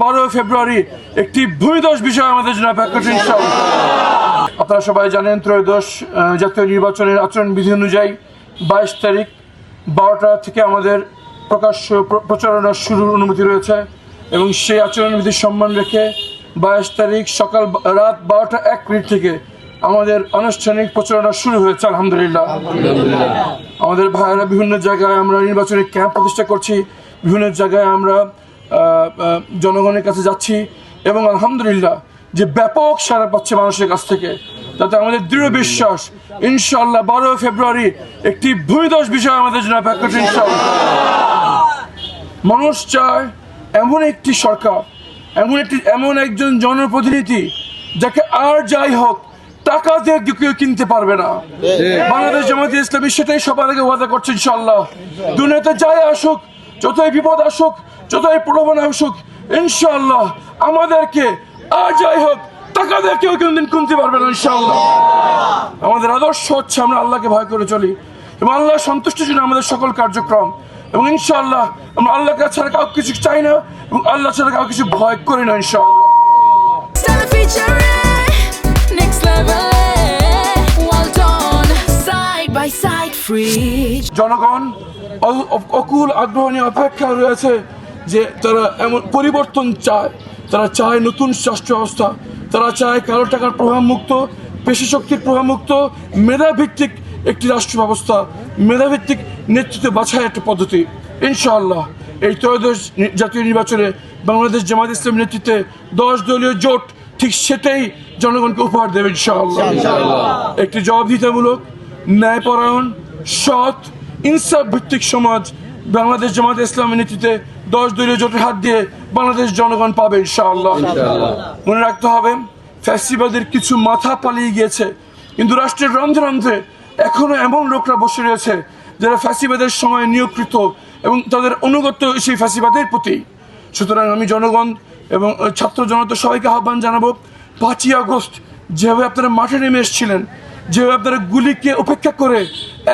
12 ফেব্রুয়ারি একটি ভূমিধস বিষয় আমাদের জন্য অপেক্ষা করছে ইনশাআল্লাহ। আপনারা সবাই জানেন ত্রয়োদশ জাতীয় নির্বাচনের আচরণবিধি অনুযায়ী 22 তারিখ 12টা থেকে আমাদের প্রকাশ্য প্রচারণা শুরুর অনুমতি রয়েছে এবং সেই আচরণবিধির সম্মান রেখে 22 তারিখ সকাল রাত 12টা 1 মিনিট থেকে আমাদের আনুষ্ঠানিক প্রচারণা শুরু হয়েছে আলহামদুলিল্লাহ। আমাদের ভাইয়েরা বিভিন্ন জায়গায় আমরা নির্বাচনী ক্যাম্প প্রতিষ্ঠা করছি, বিভিন্ন জায়গায় আমরা জনগণের কাছে যাচ্ছি এবং আলহামদুলিল্লাহ যে ব্যাপক সাড়া পাচ্ছে মানুষের কাছ থেকে, তাতে আমাদের দৃঢ় বিশ্বাস ইনশাআল্লাহ 12 ফেব্রুয়ারি একটি ভূমিধস বিষয় আমাদের জন্য অপেক্ষা করছে ইনশাআল্লাহ। মানুষ চায় এমন একটি সরকার, এমন একজন জনপ্রতিনিধি যাকে আর যাই হোক টাকা দিয়ে কেউ কিনতে পারবে না। বাংলাদেশ জামায়াতে ইসলামী সেটাই সবার আগে ওয়াদা করছে ইনশাআল্লাহ। দুনিয়াতে যাই আসুক, যতই বিপদ আসুক, যতই প্রলোভন আসুক, ইনশাআল্লাহ আমাদেরকে আর যাই হোক টাকা দিয়ে কেউ কোনদিন কিনতে পারবে না ইনশাআল্লাহ। আমাদের আদর্শ হচ্ছে আমরা আল্লাহকে ভয় করে চলি এবং আল্লাহ সন্তুষ্টির জন্য আমাদের সকল কার্যক্রম, এবং ইনশাআল্লাহ আমরা আল্লাহকে ছাড়া কাউকে কিছু চাই না এবং আল্লাহ ছাড়া কাউকে কিছু ভয় করি না ইনশাআল্লাহ। জনগণ অকুল আগ্রহ নিয়ে অপেক্ষা রয়েছে যে তারা এমন পরিবর্তন চায়, তারা চায় নতুন রাষ্ট্র ব্যবস্থা, তারা চায় কালো টাকার প্রভাব মুক্ত, পেশি শক্তির প্রভাব মুক্ত, মেধাভিত্তিক একটি রাষ্ট্র ব্যবস্থা, মেধাভিত্তিক নেতৃত্ব বাছাই একটা পদ্ধতি। ইনশাআল্লাহ এই ত্রয়োদশ জাতীয় নির্বাচনে বাংলাদেশ জামায়াত ইসলামী নেতৃত্বে 10 দলীয় জোট ঠিক সেটাই জনগণকে উপহার দেবে ইনশাআল্লাহ। একটি জবাবদিহিতামূলক, ন্যায়পরায়ণ, সৎ, ইনসাফ ভিত্তিক সমাজ বাংলাদেশ জামায়াত ইসলামী নেতৃত্বে 10 দলীয় জোটের হাত দিয়ে বাংলাদেশ জনগণ পাবে ইনশাআল্লাহ। মনে রাখতে হবে, ফ্যাসিবাদের কিছু মাথা পালিয়ে গিয়েছে, কিন্তু রাষ্ট্রের রন্ধ্রে রন্ধ্রে এখনো এমন লোকরা বসে রয়েছে যারা ফ্যাসিবাদের সময় নিয়োগকৃত এবং তাদের অনুগত সেই ফ্যাসিবাদের প্রতি। সুতরাং আমি জনগণ এবং ছাত্র জনতা সবাইকে আহ্বান জানাবো, 5ই আগস্ট যেভাবে আপনারা মাঠে নেমে এসেছিলেন, যেভাবে আপনারা গুলিকে উপেক্ষা করে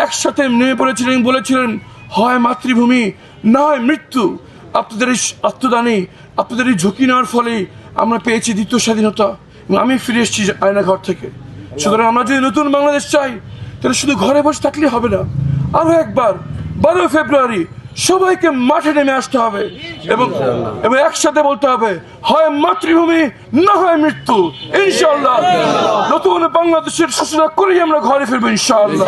একসাথে নেমে পড়েছিলেন, বলেছিলেন হয় মাতৃভূমি না হয় মৃত্যু, আপনাদের এই আত্মদানে, আপনাদের এই ঝুঁকি নেওয়ার ফলেই আমরা পেয়েছি দ্বিতীয় স্বাধীনতা এবং আমি ফিরে এসেছি আয়নাঘর থেকে। সুতরাং আমরা যদি নতুন বাংলাদেশ চাই তাহলে শুধু ঘরে বসে থাকলে হবে না, আরও একবার 12 ফেব্রুয়ারি সবাইকে মাঠে নেমে আসতে হবে এবং একসাথে বলতে হবে হয় মাতৃভূমি না হয় মৃত্যু। ইনশাআল্লাহ নতুন বাংলাদেশের সূচনা করেই আমরা ঘরে ফিরবো ইনশাআল্লাহ।